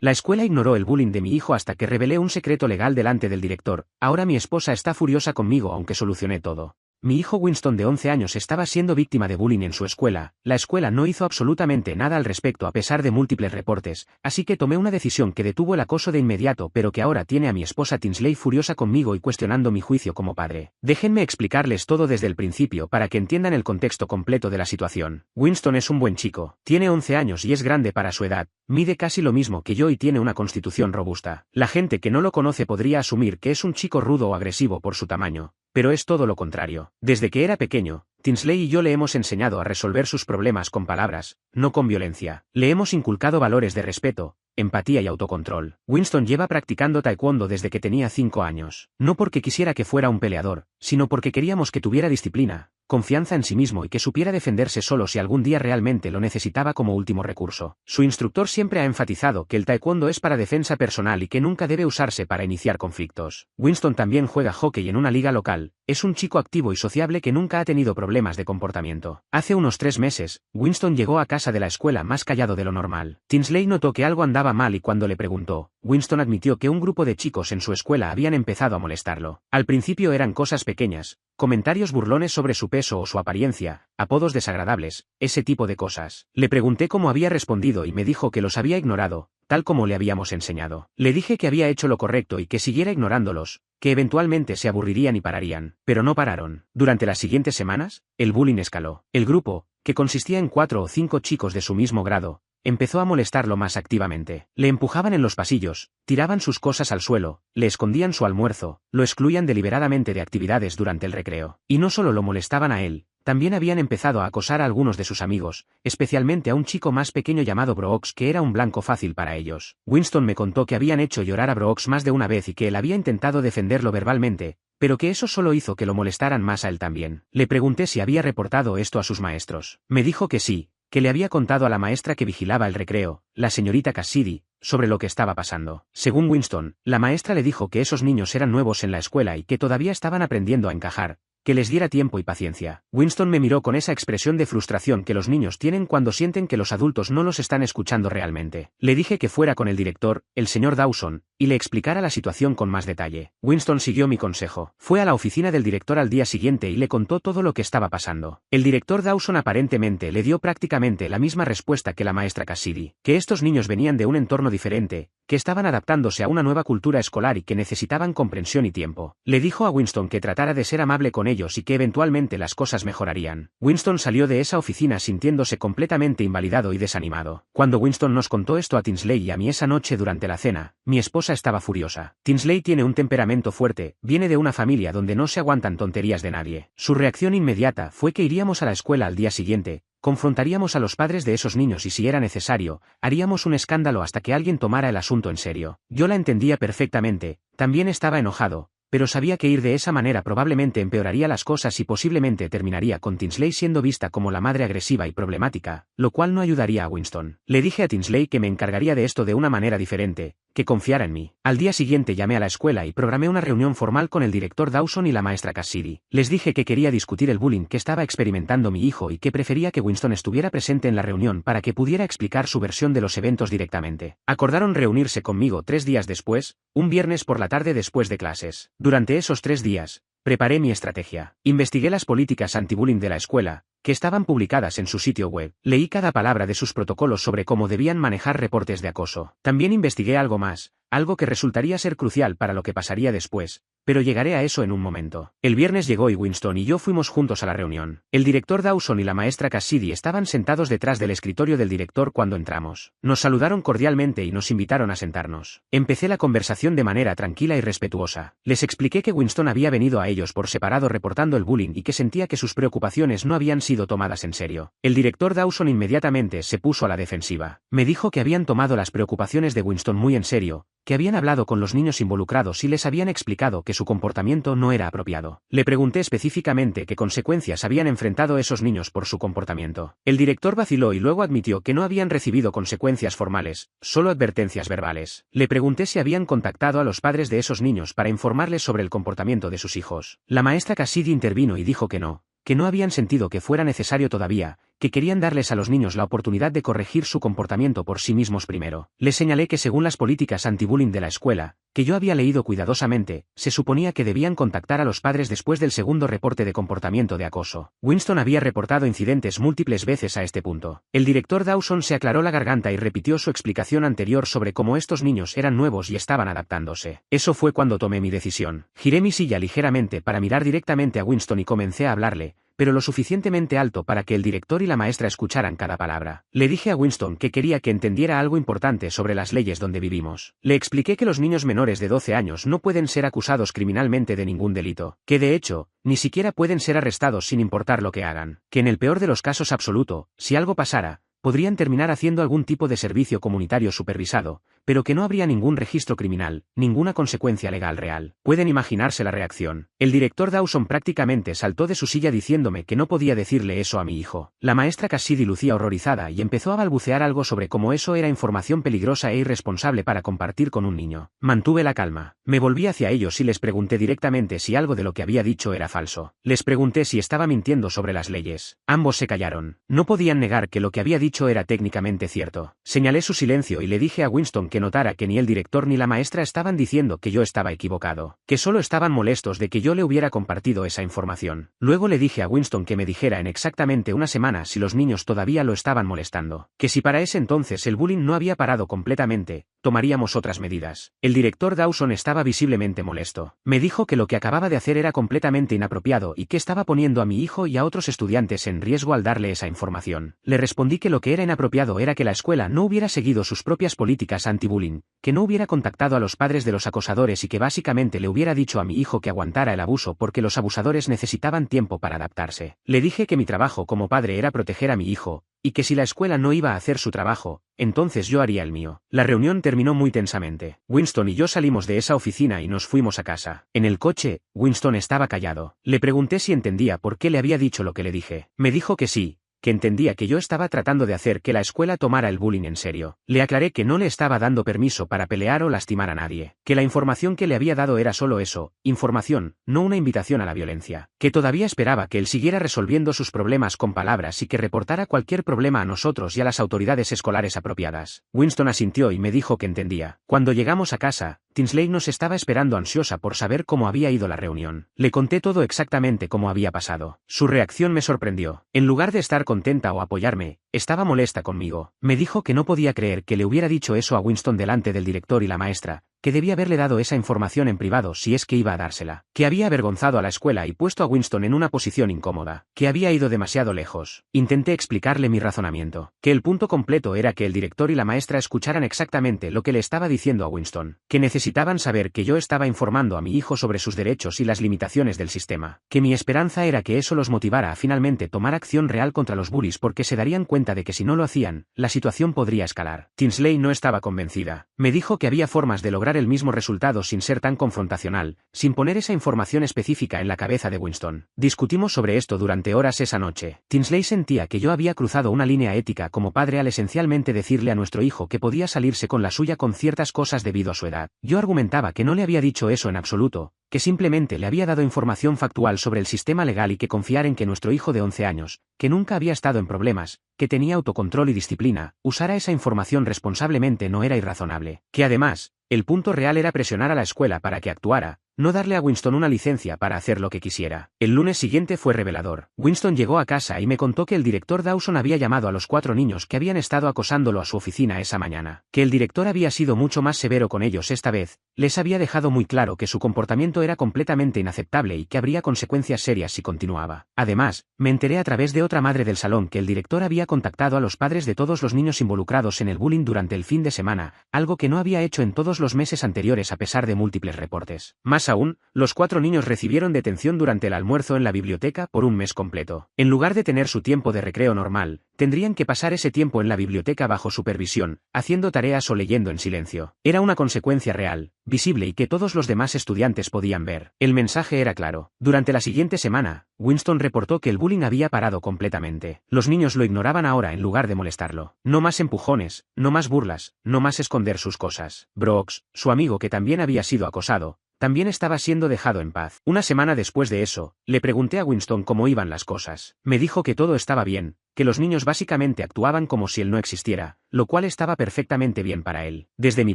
La escuela ignoró el bullying de mi hijo hasta que revelé un secreto legal delante del director. Ahora mi esposa está furiosa conmigo aunque solucioné todo. Mi hijo Winston de 11 años estaba siendo víctima de bullying en su escuela. La escuela no hizo absolutamente nada al respecto a pesar de múltiples reportes, así que tomé una decisión que detuvo el acoso de inmediato, pero que ahora tiene a mi esposa Tinsley furiosa conmigo y cuestionando mi juicio como padre. Déjenme explicarles todo desde el principio para que entiendan el contexto completo de la situación. Winston es un buen chico, tiene 11 años y es grande para su edad, mide casi lo mismo que yo y tiene una constitución robusta. La gente que no lo conoce podría asumir que es un chico rudo o agresivo por su tamaño, pero es todo lo contrario. Desde que era pequeño, Tinsley y yo le hemos enseñado a resolver sus problemas con palabras, no con violencia. Le hemos inculcado valores de respeto, empatía y autocontrol. Winston lleva practicando taekwondo desde que tenía 5 años. No porque quisiera que fuera un peleador, sino porque queríamos que tuviera disciplina, confianza en sí mismo y que supiera defenderse solo si algún día realmente lo necesitaba como último recurso. Su instructor siempre ha enfatizado que el taekwondo es para defensa personal y que nunca debe usarse para iniciar conflictos. Winston también juega hockey en una liga local. Es un chico activo y sociable que nunca ha tenido problemas de comportamiento. Hace unos 3 meses, Winston llegó a casa de la escuela más callado de lo normal. Tinsley notó que algo andaba mal y cuando le preguntó, Winston admitió que un grupo de chicos en su escuela habían empezado a molestarlo. Al principio eran cosas pequeñas, comentarios burlones sobre su peso o su apariencia, apodos desagradables, ese tipo de cosas. Le pregunté cómo había respondido y me dijo que los había ignorado, tal como le habíamos enseñado. Le dije que había hecho lo correcto y que siguiera ignorándolos, que eventualmente se aburrirían y pararían, pero no pararon. Durante las siguientes semanas, el bullying escaló. El grupo, que consistía en 4 o 5 chicos de su mismo grado, empezó a molestarlo más activamente. Le empujaban en los pasillos, tiraban sus cosas al suelo, le escondían su almuerzo, lo excluían deliberadamente de actividades durante el recreo. Y no solo lo molestaban a él, también habían empezado a acosar a algunos de sus amigos, especialmente a un chico más pequeño llamado Brooks que era un blanco fácil para ellos. Winston me contó que habían hecho llorar a Brooks más de una vez y que él había intentado defenderlo verbalmente, pero que eso solo hizo que lo molestaran más a él también. Le pregunté si había reportado esto a sus maestros. Me dijo que sí, que le había contado a la maestra que vigilaba el recreo, la señorita Cassidy, sobre lo que estaba pasando. Según Winston, la maestra le dijo que esos niños eran nuevos en la escuela y que todavía estaban aprendiendo a encajar, que les diera tiempo y paciencia. Winston me miró con esa expresión de frustración que los niños tienen cuando sienten que los adultos no los están escuchando realmente. Le dije que fuera con el director, el señor Dawson, y le explicara la situación con más detalle. Winston siguió mi consejo. Fue a la oficina del director al día siguiente y le contó todo lo que estaba pasando. El director Dawson aparentemente le dio prácticamente la misma respuesta que la maestra Cassidy, que estos niños venían de un entorno diferente, que estaban adaptándose a una nueva cultura escolar y que necesitaban comprensión y tiempo. Le dijo a Winston que tratara de ser amable con ellos y que eventualmente las cosas mejorarían. Winston salió de esa oficina sintiéndose completamente invalidado y desanimado. Cuando Winston nos contó esto a Tinsley y a mí esa noche durante la cena, mi esposa estaba furiosa. Tinsley tiene un temperamento fuerte, viene de una familia donde no se aguantan tonterías de nadie. Su reacción inmediata fue que iríamos a la escuela al día siguiente, confrontaríamos a los padres de esos niños y si era necesario, haríamos un escándalo hasta que alguien tomara el asunto en serio. Yo la entendía perfectamente, también estaba enojado, pero sabía que ir de esa manera probablemente empeoraría las cosas y posiblemente terminaría con Tinsley siendo vista como la madre agresiva y problemática, lo cual no ayudaría a Winston. Le dije a Tinsley que me encargaría de esto de una manera diferente, que confiara en mí. Al día siguiente llamé a la escuela y programé una reunión formal con el director Dawson y la maestra Cassidy. Les dije que quería discutir el bullying que estaba experimentando mi hijo y que prefería que Winston estuviera presente en la reunión para que pudiera explicar su versión de los eventos directamente. Acordaron reunirse conmigo 3 días después, un viernes por la tarde después de clases. Durante esos 3 días, preparé mi estrategia. Investigué las políticas anti-bullying de la escuela, que estaban publicadas en su sitio web. Leí cada palabra de sus protocolos sobre cómo debían manejar reportes de acoso. También investigué algo más, algo que resultaría ser crucial para lo que pasaría después, pero llegaré a eso en un momento. El viernes llegó y Winston y yo fuimos juntos a la reunión. El director Dawson y la maestra Cassidy estaban sentados detrás del escritorio del director cuando entramos. Nos saludaron cordialmente y nos invitaron a sentarnos. Empecé la conversación de manera tranquila y respetuosa. Les expliqué que Winston había venido a ellos por separado reportando el bullying y que sentía que sus preocupaciones no habían sido tomadas en serio. El director Dawson inmediatamente se puso a la defensiva. Me dijo que habían tomado las preocupaciones de Winston muy en serio, que habían hablado con los niños involucrados y les habían explicado que su comportamiento no era apropiado. Le pregunté específicamente qué consecuencias habían enfrentado esos niños por su comportamiento. El director vaciló y luego admitió que no habían recibido consecuencias formales, solo advertencias verbales. Le pregunté si habían contactado a los padres de esos niños para informarles sobre el comportamiento de sus hijos. La maestra Cassidy intervino y dijo que no habían sentido que fuera necesario todavía, que querían darles a los niños la oportunidad de corregir su comportamiento por sí mismos primero. Les señalé que según las políticas anti-bullying de la escuela, que yo había leído cuidadosamente, se suponía que debían contactar a los padres después del segundo reporte de comportamiento de acoso. Winston había reportado incidentes múltiples veces a este punto. El director Dawson se aclaró la garganta y repitió su explicación anterior sobre cómo estos niños eran nuevos y estaban adaptándose. Eso fue cuando tomé mi decisión. Giré mi silla ligeramente para mirar directamente a Winston y comencé a hablarle, pero lo suficientemente alto para que el director y la maestra escucharan cada palabra. Le dije a Winston que quería que entendiera algo importante sobre las leyes donde vivimos. Le expliqué que los niños menores de 12 años no pueden ser acusados criminalmente de ningún delito, que de hecho, ni siquiera pueden ser arrestados sin importar lo que hagan, que en el peor de los casos absoluto, si algo pasara, podrían terminar haciendo algún tipo de servicio comunitario supervisado, pero que no habría ningún registro criminal, ninguna consecuencia legal real. Pueden imaginarse la reacción. El director Dawson prácticamente saltó de su silla diciéndome que no podía decirle eso a mi hijo. La maestra Cassidy lucía horrorizada y empezó a balbucear algo sobre cómo eso era información peligrosa e irresponsable para compartir con un niño. Mantuve la calma. Me volví hacia ellos y les pregunté directamente si algo de lo que había dicho era falso. Les pregunté si estaba mintiendo sobre las leyes. Ambos se callaron. No podían negar que lo que había dicho era técnicamente cierto. Señalé su silencio y le dije a Winston que notara que ni el director ni la maestra estaban diciendo que yo estaba equivocado, que solo estaban molestos de que yo le hubiera compartido esa información. Luego le dije a Winston que me dijera en exactamente una semana si los niños todavía lo estaban molestando, que si para ese entonces el bullying no había parado completamente, tomaríamos otras medidas. El director Dawson estaba visiblemente molesto. Me dijo que lo que acababa de hacer era completamente inapropiado y que estaba poniendo a mi hijo y a otros estudiantes en riesgo al darle esa información. Le respondí que lo que era inapropiado era que la escuela no hubiera seguido sus propias políticas anti-bullying, que no hubiera contactado a los padres de los acosadores y que básicamente le hubiera dicho a mi hijo que aguantara el abuso porque los abusadores necesitaban tiempo para adaptarse. Le dije que mi trabajo como padre era proteger a mi hijo, y que si la escuela no iba a hacer su trabajo, entonces yo haría el mío. La reunión terminó muy tensamente. Winston y yo salimos de esa oficina y nos fuimos a casa. En el coche, Winston estaba callado. Le pregunté si entendía por qué le había dicho lo que le dije. Me dijo que sí, que entendía que yo estaba tratando de hacer que la escuela tomara el bullying en serio. Le aclaré que no le estaba dando permiso para pelear o lastimar a nadie, que la información que le había dado era solo eso, información, no una invitación a la violencia, que todavía esperaba que él siguiera resolviendo sus problemas con palabras y que reportara cualquier problema a nosotros y a las autoridades escolares apropiadas. Winston asintió y me dijo que entendía. Cuando llegamos a casa, Tinsley nos estaba esperando ansiosa por saber cómo había ido la reunión. Le conté todo exactamente cómo había pasado. Su reacción me sorprendió. En lugar de estar contenta o apoyarme, estaba molesta conmigo. Me dijo que no podía creer que le hubiera dicho eso a Winston delante del director y la maestra, que debía haberle dado esa información en privado si es que iba a dársela, que había avergonzado a la escuela y puesto a Winston en una posición incómoda, que había ido demasiado lejos. Intenté explicarle mi razonamiento, que el punto completo era que el director y la maestra escucharan exactamente lo que le estaba diciendo a Winston, que necesitaban saber que yo estaba informando a mi hijo sobre sus derechos y las limitaciones del sistema, que mi esperanza era que eso los motivara a finalmente tomar acción real contra los bullies porque se darían cuenta de que si no lo hacían, la situación podría escalar. Tinsley no estaba convencida. Me dijo que había formas de lograr el mismo resultado sin ser tan confrontacional, sin poner esa información específica en la cabeza de Winston. Discutimos sobre esto durante horas esa noche. Tinsley sentía que yo había cruzado una línea ética como padre al esencialmente decirle a nuestro hijo que podía salirse con la suya con ciertas cosas debido a su edad. Yo argumentaba que no le había dicho eso en absoluto, que simplemente le había dado información factual sobre el sistema legal y que confiar en que nuestro hijo de 11 años, que nunca había estado en problemas, que tenía autocontrol y disciplina, usara esa información responsablemente no era irrazonable, que además, el punto real era presionar a la escuela para que actuara, no darle a Winston una licencia para hacer lo que quisiera. El lunes siguiente fue revelador. Winston llegó a casa y me contó que el director Dawson había llamado a los 4 niños que habían estado acosándolo a su oficina esa mañana, que el director había sido mucho más severo con ellos esta vez, les había dejado muy claro que su comportamiento era completamente inaceptable y que habría consecuencias serias si continuaba. Además, me enteré a través de otra madre del salón que el director había contactado a los padres de todos los niños involucrados en el bullying durante el fin de semana, algo que no había hecho en todos los meses anteriores a pesar de múltiples reportes. Más aún, los 4 niños recibieron detención durante el almuerzo en la biblioteca por un mes completo. En lugar de tener su tiempo de recreo normal, tendrían que pasar ese tiempo en la biblioteca bajo supervisión, haciendo tareas o leyendo en silencio. Era una consecuencia real, visible y que todos los demás estudiantes podían ver. El mensaje era claro. Durante la siguiente semana, Winston reportó que el bullying había parado completamente. Los niños lo ignoraban ahora en lugar de molestarlo. No más empujones, no más burlas, no más esconder sus cosas. Brooks, su amigo que también había sido acosado, también estaba siendo dejado en paz. Una semana después de eso, le pregunté a Winston cómo iban las cosas. Me dijo que todo estaba bien, que los niños básicamente actuaban como si él no existiera, lo cual estaba perfectamente bien para él. Desde mi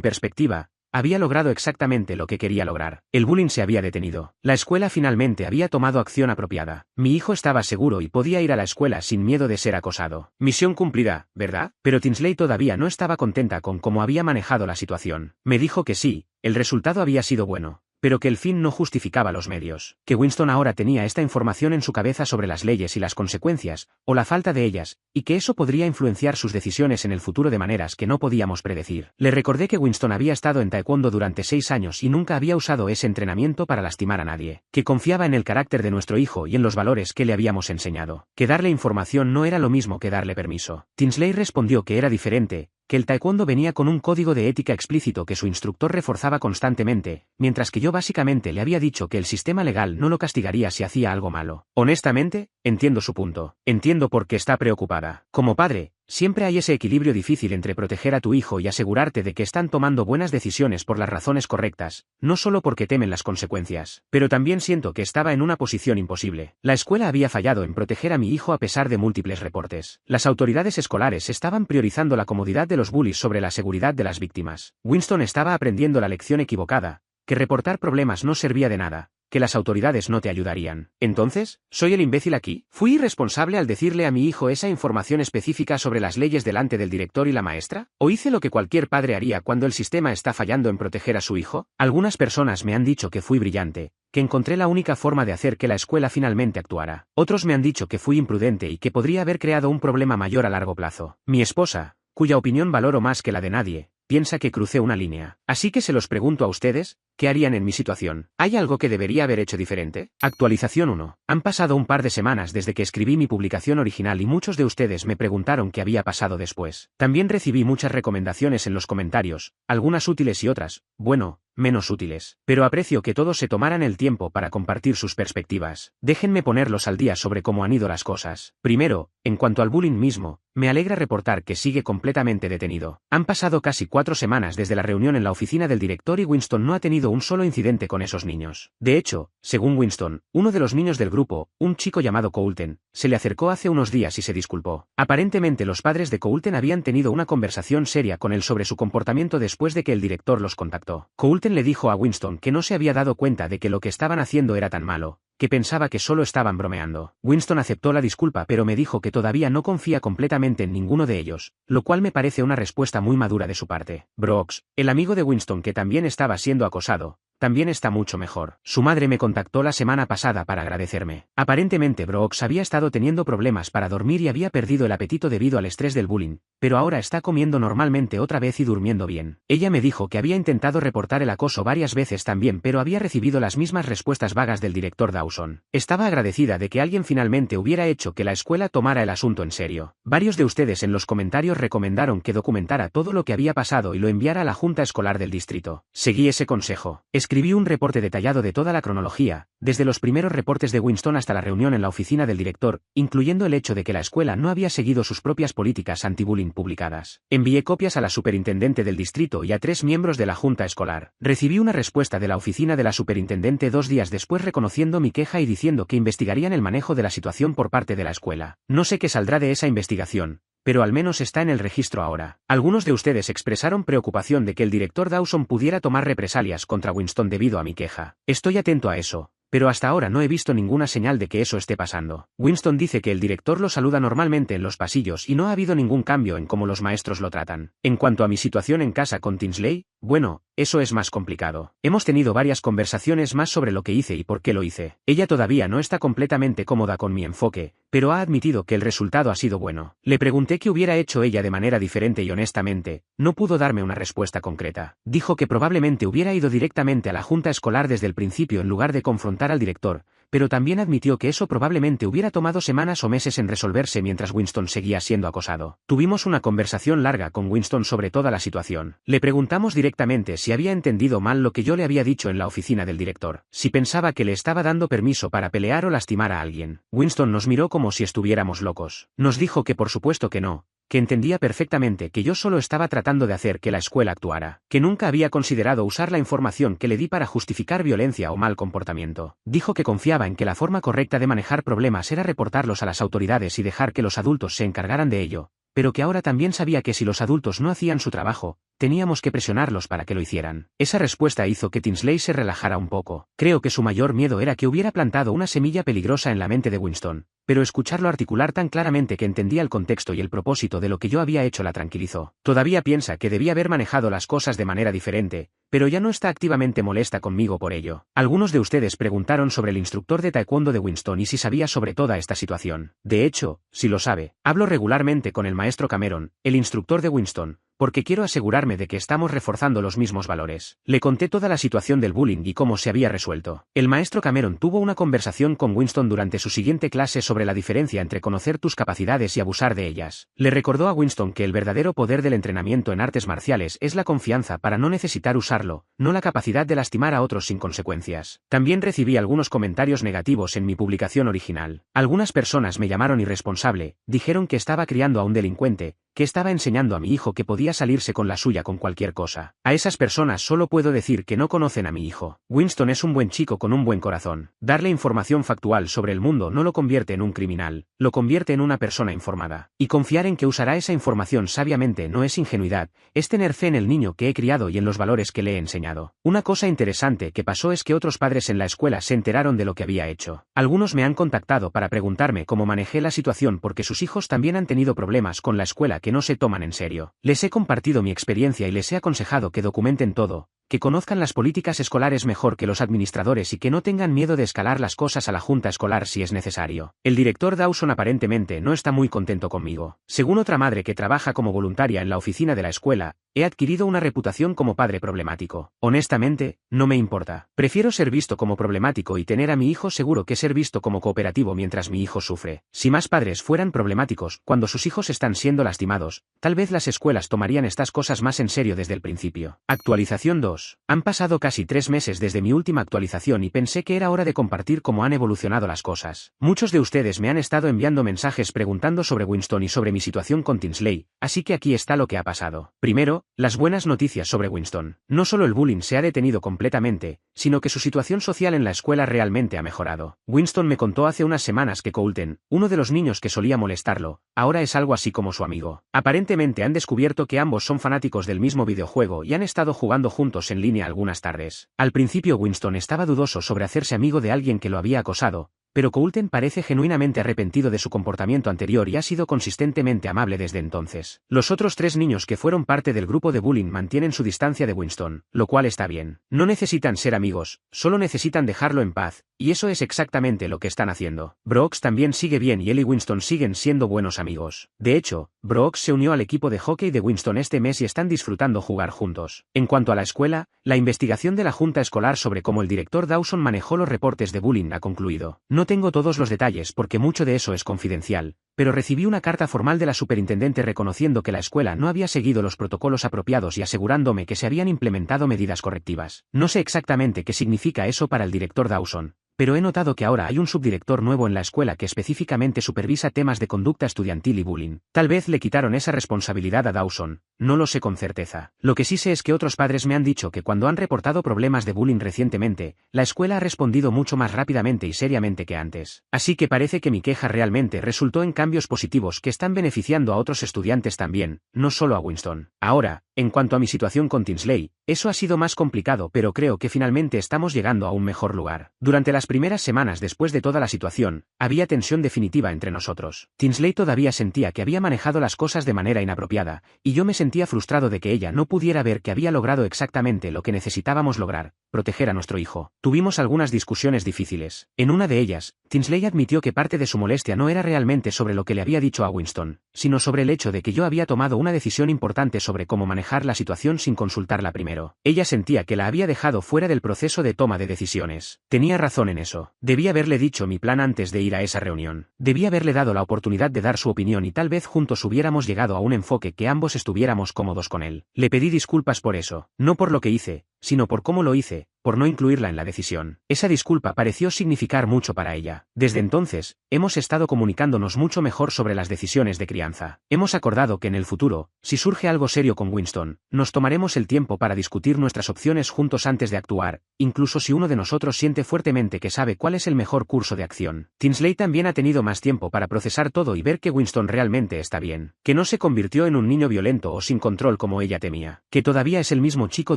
perspectiva, había logrado exactamente lo que quería lograr. El bullying se había detenido. La escuela finalmente había tomado acción apropiada. Mi hijo estaba seguro y podía ir a la escuela sin miedo de ser acosado. Misión cumplida, ¿verdad? Pero Tinsley todavía no estaba contenta con cómo había manejado la situación. Me dijo que sí, el resultado había sido bueno, pero que el fin no justificaba los medios, que Winston ahora tenía esta información en su cabeza sobre las leyes y las consecuencias, o la falta de ellas, y que eso podría influenciar sus decisiones en el futuro de maneras que no podíamos predecir. Le recordé que Winston había estado en taekwondo durante 6 años y nunca había usado ese entrenamiento para lastimar a nadie, que confiaba en el carácter de nuestro hijo y en los valores que le habíamos enseñado, que darle información no era lo mismo que darle permiso. Tinsley respondió que era diferente, que el taekwondo venía con un código de ética explícito que su instructor reforzaba constantemente, mientras que yo básicamente le había dicho que el sistema legal no lo castigaría si hacía algo malo. Honestamente, entiendo su punto. Entiendo por qué está preocupada. Como padre, siempre hay ese equilibrio difícil entre proteger a tu hijo y asegurarte de que están tomando buenas decisiones por las razones correctas, no solo porque temen las consecuencias. Pero también siento que estaba en una posición imposible. La escuela había fallado en proteger a mi hijo a pesar de múltiples reportes. Las autoridades escolares estaban priorizando la comodidad de los bullies sobre la seguridad de las víctimas. Winston estaba aprendiendo la lección equivocada, que reportar problemas no servía de nada, que las autoridades no te ayudarían. Entonces, ¿soy el imbécil aquí? ¿Fui irresponsable al decirle a mi hijo esa información específica sobre las leyes delante del director y la maestra? ¿O hice lo que cualquier padre haría cuando el sistema está fallando en proteger a su hijo? Algunas personas me han dicho que fui brillante, que encontré la única forma de hacer que la escuela finalmente actuara. Otros me han dicho que fui imprudente y que podría haber creado un problema mayor a largo plazo. Mi esposa, cuya opinión valoro más que la de nadie, piensa que crucé una línea. Así que se los pregunto a ustedes, ¿qué harían en mi situación? ¿Hay algo que debería haber hecho diferente? Actualización 1. Han pasado un par de semanas desde que escribí mi publicación original y muchos de ustedes me preguntaron qué había pasado después. También recibí muchas recomendaciones en los comentarios, algunas útiles y otras, bueno, menos útiles. Pero aprecio que todos se tomaran el tiempo para compartir sus perspectivas. Déjenme ponerlos al día sobre cómo han ido las cosas. Primero, en cuanto al bullying mismo, me alegra reportar que sigue completamente detenido. Han pasado casi 4 semanas desde la reunión en la oficina del director y Winston no ha tenido un solo incidente con esos niños. De hecho, según Winston, uno de los niños del grupo, un chico llamado Coulton, se le acercó hace unos días y se disculpó. Aparentemente los padres de Coulton habían tenido una conversación seria con él sobre su comportamiento después de que el director los contactó. Coulton le dijo a Winston que no se había dado cuenta de que lo que estaban haciendo era tan malo, que pensaba que solo estaban bromeando. Winston aceptó la disculpa pero me dijo que todavía no confía completamente en ninguno de ellos, lo cual me parece una respuesta muy madura de su parte. Brooks, el amigo de Winston que también estaba siendo acosado, también está mucho mejor. Su madre me contactó la semana pasada para agradecerme. Aparentemente Brooks había estado teniendo problemas para dormir y había perdido el apetito debido al estrés del bullying, pero ahora está comiendo normalmente otra vez y durmiendo bien. Ella me dijo que había intentado reportar el acoso varias veces también pero había recibido las mismas respuestas vagas del director Dawson. Estaba agradecida de que alguien finalmente hubiera hecho que la escuela tomara el asunto en serio. Varios de ustedes en los comentarios recomendaron que documentara todo lo que había pasado y lo enviara a la junta escolar del distrito. Seguí ese consejo. Escribí un reporte detallado de toda la cronología, desde los primeros reportes de Winston hasta la reunión en la oficina del director, incluyendo el hecho de que la escuela no había seguido sus propias políticas anti-bullying publicadas. Envié copias a la superintendente del distrito y a 3 miembros de la junta escolar. Recibí una respuesta de la oficina de la superintendente 2 días después reconociendo mi queja y diciendo que investigarían el manejo de la situación por parte de la escuela. No sé qué saldrá de esa investigación, pero al menos está en el registro ahora. Algunos de ustedes expresaron preocupación de que el director Dawson pudiera tomar represalias contra Winston debido a mi queja. Estoy atento a eso, pero hasta ahora no he visto ninguna señal de que eso esté pasando. Winston dice que el director lo saluda normalmente en los pasillos y no ha habido ningún cambio en cómo los maestros lo tratan. En cuanto a mi situación en casa con Tinsley, bueno, eso es más complicado. Hemos tenido varias conversaciones más sobre lo que hice y por qué lo hice. Ella todavía no está completamente cómoda con mi enfoque, pero ha admitido que el resultado ha sido bueno. Le pregunté qué hubiera hecho ella de manera diferente y honestamente, no pudo darme una respuesta concreta. Dijo que probablemente hubiera ido directamente a la junta escolar desde el principio en lugar de confrontar al director, pero también admitió que eso probablemente hubiera tomado semanas o meses en resolverse mientras Winston seguía siendo acosado. Tuvimos una conversación larga con Winston sobre toda la situación. Le preguntamos directamente si había entendido mal lo que yo le había dicho en la oficina del director, si pensaba que le estaba dando permiso para pelear o lastimar a alguien. Winston nos miró como si estuviéramos locos. Nos dijo que por supuesto que no, que entendía perfectamente que yo solo estaba tratando de hacer que la escuela actuara, que nunca había considerado usar la información que le di para justificar violencia o mal comportamiento. Dijo que confiaba en que la forma correcta de manejar problemas era reportarlos a las autoridades y dejar que los adultos se encargaran de ello, pero que ahora también sabía que si los adultos no hacían su trabajo, teníamos que presionarlos para que lo hicieran. Esa respuesta hizo que Tinsley se relajara un poco. Creo que su mayor miedo era que hubiera plantado una semilla peligrosa en la mente de Winston, pero escucharlo articular tan claramente que entendía el contexto y el propósito de lo que yo había hecho la tranquilizó. Todavía piensa que debía haber manejado las cosas de manera diferente, pero ya no está activamente molesta conmigo por ello. Algunos de ustedes preguntaron sobre el instructor de taekwondo de Winston y si sabía sobre toda esta situación. De hecho, si lo sabe, hablo regularmente con el maestro Cameron, el instructor de Winston, porque quiero asegurarme de que estamos reforzando los mismos valores. Le conté toda la situación del bullying y cómo se había resuelto. El maestro Cameron tuvo una conversación con Winston durante su siguiente clase sobre la diferencia entre conocer tus capacidades y abusar de ellas. Le recordó a Winston que el verdadero poder del entrenamiento en artes marciales es la confianza para no necesitar usarlo, no la capacidad de lastimar a otros sin consecuencias. También recibí algunos comentarios negativos en mi publicación original. Algunas personas me llamaron irresponsable, dijeron que estaba criando a un delincuente, que estaba enseñando a mi hijo que podía salirse con la suya con cualquier cosa. A esas personas solo puedo decir que no conocen a mi hijo. Winston es un buen chico con un buen corazón. Darle información factual sobre el mundo no lo convierte en un criminal, lo convierte en una persona informada. Y confiar en que usará esa información sabiamente no es ingenuidad, es tener fe en el niño que he criado y en los valores que le he enseñado. Una cosa interesante que pasó es que otros padres en la escuela se enteraron de lo que había hecho. Algunos me han contactado para preguntarme cómo manejé la situación porque sus hijos también han tenido problemas con la escuela que no se toman en serio. Les he compartido mi experiencia y les he aconsejado que documenten todo, que conozcan las políticas escolares mejor que los administradores y que no tengan miedo de escalar las cosas a la junta escolar si es necesario. El director Dawson aparentemente no está muy contento conmigo. Según otra madre que trabaja como voluntaria en la oficina de la escuela, he adquirido una reputación como padre problemático. Honestamente, no me importa. Prefiero ser visto como problemático y tener a mi hijo seguro que ser visto como cooperativo mientras mi hijo sufre. Si más padres fueran problemáticos cuando sus hijos están siendo lastimados, tal vez las escuelas tomarían estas cosas más en serio desde el principio. Actualización 2. Han pasado casi 3 meses desde mi última actualización y pensé que era hora de compartir cómo han evolucionado las cosas. Muchos de ustedes me han estado enviando mensajes preguntando sobre Winston y sobre mi situación con Tinsley, así que aquí está lo que ha pasado. Primero, las buenas noticias sobre Winston. No solo el bullying se ha detenido completamente, sino que su situación social en la escuela realmente ha mejorado. Winston me contó hace unas semanas que Colton, uno de los niños que solía molestarlo, ahora es algo así como su amigo. Aparentemente han descubierto que ambos son fanáticos del mismo videojuego y han estado jugando juntos en línea algunas tardes. Al principio Winston estaba dudoso sobre hacerse amigo de alguien que lo había acosado, pero Colton parece genuinamente arrepentido de su comportamiento anterior y ha sido consistentemente amable desde entonces. Los otros 3 niños que fueron parte del grupo de bullying mantienen su distancia de Winston, lo cual está bien. No necesitan ser amigos, solo necesitan dejarlo en paz, y eso es exactamente lo que están haciendo. Brooks también sigue bien y él y Winston siguen siendo buenos amigos. De hecho, Brooks se unió al equipo de hockey de Winston este mes y están disfrutando jugar juntos. En cuanto a la escuela, la investigación de la junta escolar sobre cómo el director Dawson manejó los reportes de bullying ha concluido. No tengo todos los detalles porque mucho de eso es confidencial, pero recibí una carta formal de la superintendente reconociendo que la escuela no había seguido los protocolos apropiados y asegurándome que se habían implementado medidas correctivas. No sé exactamente qué significa eso para el director Dawson, pero he notado que ahora hay un subdirector nuevo en la escuela que específicamente supervisa temas de conducta estudiantil y bullying. Tal vez le quitaron esa responsabilidad a Dawson, no lo sé con certeza. Lo que sí sé es que otros padres me han dicho que cuando han reportado problemas de bullying recientemente, la escuela ha respondido mucho más rápidamente y seriamente que antes. Así que parece que mi queja realmente resultó en cambios positivos que están beneficiando a otros estudiantes también, no solo a Winston. Ahora, en cuanto a mi situación con Tinsley, eso ha sido más complicado pero creo que finalmente estamos llegando a un mejor lugar. Durante las primeras semanas después de toda la situación, había tensión definitiva entre nosotros. Tinsley todavía sentía que había manejado las cosas de manera inapropiada, y yo me sentía frustrado de que ella no pudiera ver que había logrado exactamente lo que necesitábamos lograr, proteger a nuestro hijo. Tuvimos algunas discusiones difíciles. En una de ellas, Tinsley admitió que parte de su molestia no era realmente sobre lo que le había dicho a Winston, sino sobre el hecho de que yo había tomado una decisión importante sobre cómo manejar la situación sin consultarla primero. Ella sentía que la había dejado fuera del proceso de toma de decisiones. Tenía razón en eso. Debía haberle dicho mi plan antes de ir a esa reunión. Debía haberle dado la oportunidad de dar su opinión y tal vez juntos hubiéramos llegado a un enfoque que ambos estuviéramos cómodos con él. Le pedí disculpas por eso, no por lo que hice, sino por cómo lo hice, por no incluirla en la decisión. Esa disculpa pareció significar mucho para ella. Desde entonces, hemos estado comunicándonos mucho mejor sobre las decisiones de crianza. Hemos acordado que en el futuro, si surge algo serio con Winston, nos tomaremos el tiempo para discutir nuestras opciones juntos antes de actuar, incluso si uno de nosotros siente fuertemente que sabe cuál es el mejor curso de acción. Tinsley también ha tenido más tiempo para procesar todo y ver que Winston realmente está bien, que no se convirtió en un niño violento o sin control como ella temía, que todavía es el mismo chico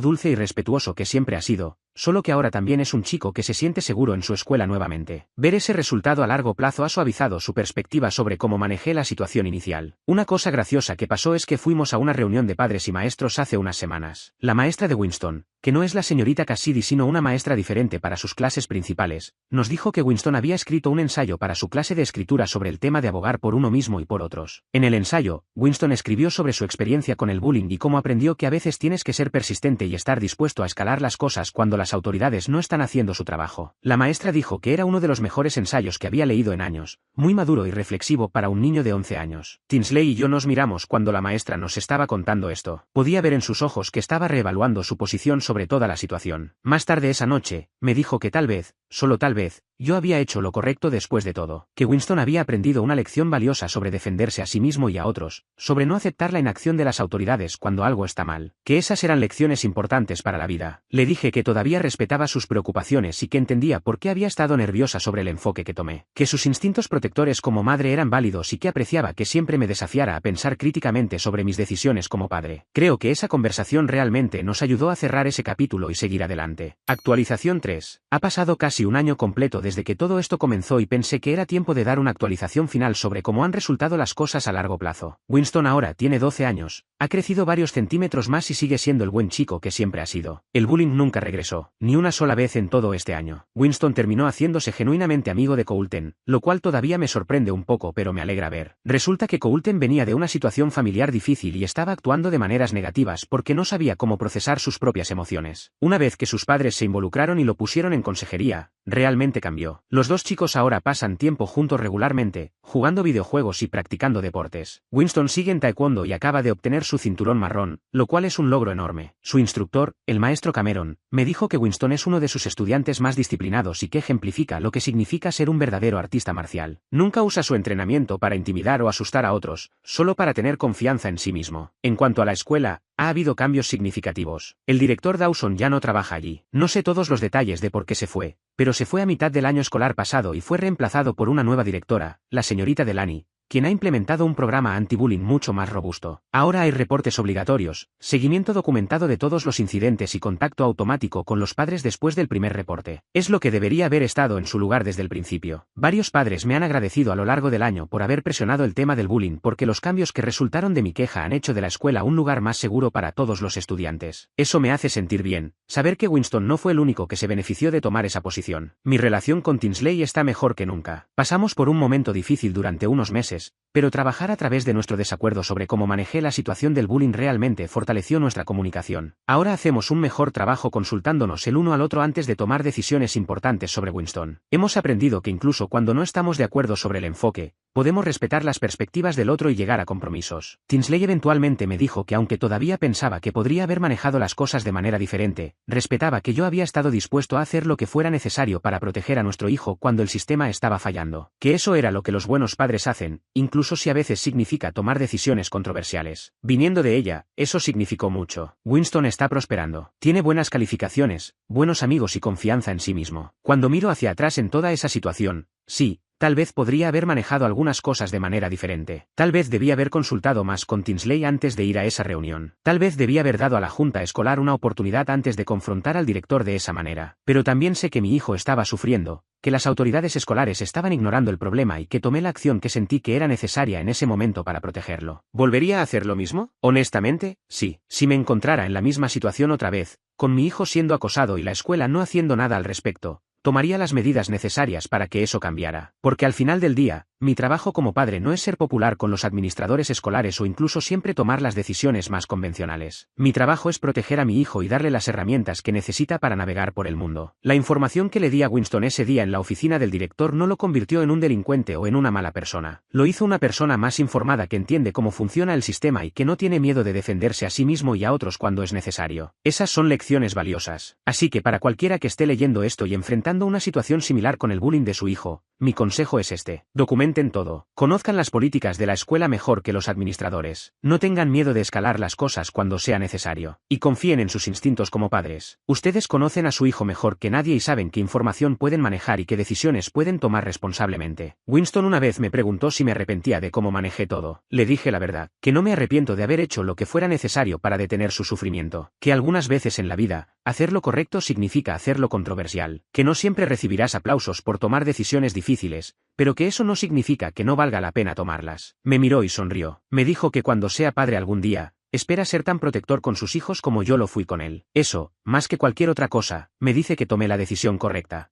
dulce y respetuoso que siempre ha sido, solo que ahora también es un chico que se siente seguro en su escuela nuevamente. Ver ese resultado a largo plazo ha suavizado su perspectiva sobre cómo manejé la situación inicial. Una cosa graciosa que pasó es que fuimos a una reunión de padres y maestros hace unas semanas. La maestra de Winston, que no es la señorita Cassidy sino una maestra diferente para sus clases principales, nos dijo que Winston había escrito un ensayo para su clase de escritura sobre el tema de abogar por uno mismo y por otros. En el ensayo, Winston escribió sobre su experiencia con el bullying y cómo aprendió que a veces tienes que ser persistente y estar dispuesto a escalar las cosas cuando las autoridades no están haciendo su trabajo. La maestra dijo que era uno de los mejores ensayos que había leído en años, muy maduro y reflexivo para un niño de 11 años. Tinsley y yo nos miramos cuando la maestra nos estaba contando esto. Podía ver en sus ojos que estaba reevaluando su posición sobre toda la situación. Más tarde esa noche, me dijo que tal vez, solo tal vez, yo había hecho lo correcto después de todo, que Winston había aprendido una lección valiosa sobre defenderse a sí mismo y a otros, sobre no aceptar la inacción de las autoridades cuando algo está mal, que esas eran lecciones importantes para la vida. Le dije que todavía respetaba sus preocupaciones y que entendía por qué había estado nerviosa sobre el enfoque que tomé, que sus instintos protectores como madre eran válidos y que apreciaba que siempre me desafiara a pensar críticamente sobre mis decisiones como padre. Creo que esa conversación realmente nos ayudó a cerrar ese capítulo y seguir adelante. Actualización 3. Ha pasado casi un año completo desde que todo esto comenzó y pensé que era tiempo de dar una actualización final sobre cómo han resultado las cosas a largo plazo. Winston ahora tiene 12 años, ha crecido varios centímetros más y sigue siendo el buen chico que siempre ha sido. El bullying nunca regresó, ni una sola vez en todo este año. Winston terminó haciéndose genuinamente amigo de Colton, lo cual todavía me sorprende un poco pero me alegra ver. Resulta que Colton venía de una situación familiar difícil y estaba actuando de maneras negativas porque no sabía cómo procesar sus propias emociones. Una vez que sus padres se involucraron y lo pusieron en consejería, realmente cambió. Los dos chicos ahora pasan tiempo juntos regularmente, jugando videojuegos y practicando deportes. Winston sigue en taekwondo y acaba de obtener su cinturón marrón, lo cual es un logro enorme. Su instructor, el maestro Cameron, me dijo que Winston es uno de sus estudiantes más disciplinados y que ejemplifica lo que significa ser un verdadero artista marcial. Nunca usa su entrenamiento para intimidar o asustar a otros, solo para tener confianza en sí mismo. En cuanto a la escuela, ha habido cambios significativos. El director Dawson ya no trabaja allí. No sé todos los detalles de por qué se fue, pero se fue a mitad del año escolar pasado y fue reemplazado por una nueva directora, la señorita Delany, quien ha implementado un programa anti-bullying mucho más robusto. Ahora hay reportes obligatorios, seguimiento documentado de todos los incidentes y contacto automático con los padres después del primer reporte. Es lo que debería haber estado en su lugar desde el principio. Varios padres me han agradecido a lo largo del año por haber presionado el tema del bullying porque los cambios que resultaron de mi queja han hecho de la escuela un lugar más seguro para todos los estudiantes. Eso me hace sentir bien, saber que Winston no fue el único que se benefició de tomar esa posición. Mi relación con Tinsley está mejor que nunca. Pasamos por un momento difícil durante unos meses, pero trabajar a través de nuestro desacuerdo sobre cómo manejé la situación del bullying realmente fortaleció nuestra comunicación. Ahora hacemos un mejor trabajo consultándonos el uno al otro antes de tomar decisiones importantes sobre Winston. Hemos aprendido que incluso cuando no estamos de acuerdo sobre el enfoque, podemos respetar las perspectivas del otro y llegar a compromisos. Tinsley eventualmente me dijo que aunque todavía pensaba que podría haber manejado las cosas de manera diferente, respetaba que yo había estado dispuesto a hacer lo que fuera necesario para proteger a nuestro hijo cuando el sistema estaba fallando. Que eso era lo que los buenos padres hacen, incluso si a veces significa tomar decisiones controversiales. Viniendo de ella, eso significó mucho. Winston está prosperando. Tiene buenas calificaciones, buenos amigos y confianza en sí mismo. Cuando miro hacia atrás en toda esa situación, sí, tal vez podría haber manejado algunas cosas de manera diferente. Tal vez debía haber consultado más con Tinsley antes de ir a esa reunión. Tal vez debía haber dado a la junta escolar una oportunidad antes de confrontar al director de esa manera. Pero también sé que mi hijo estaba sufriendo, que las autoridades escolares estaban ignorando el problema y que tomé la acción que sentí que era necesaria en ese momento para protegerlo. ¿Volvería a hacer lo mismo? Honestamente, sí. Si me encontrara en la misma situación otra vez, con mi hijo siendo acosado y la escuela no haciendo nada al respecto, tomaría las medidas necesarias para que eso cambiara. Porque al final del día, Mi trabajo como padre no es ser popular con los administradores escolares o incluso siempre tomar las decisiones más convencionales. Mi trabajo es proteger a mi hijo y darle las herramientas que necesita para navegar por el mundo. La información que le di a Winston ese día en la oficina del director no lo convirtió en un delincuente o en una mala persona. Lo hizo una persona más informada que entiende cómo funciona el sistema y que no tiene miedo de defenderse a sí mismo y a otros cuando es necesario. Esas son lecciones valiosas. Así que para cualquiera que esté leyendo esto y enfrentando una situación similar con el bullying de su hijo, mi consejo es este: documenten todo, conozcan las políticas de la escuela mejor que los administradores, no tengan miedo de escalar las cosas cuando sea necesario, y confíen en sus instintos como padres. Ustedes conocen a su hijo mejor que nadie y saben qué información pueden manejar y qué decisiones pueden tomar responsablemente. Winston una vez me preguntó si me arrepentía de cómo manejé todo. Le dije la verdad, que no me arrepiento de haber hecho lo que fuera necesario para detener su sufrimiento, que algunas veces en la vida, hacer lo correcto significa hacer lo controversial, que no siempre recibirás aplausos por tomar decisiones difíciles, pero que eso no significa que no valga la pena tomarlas. Me miró y sonrió. Me dijo que cuando sea padre algún día, espera ser tan protector con sus hijos como yo lo fui con él. Eso, más que cualquier otra cosa, me dice que tomé la decisión correcta.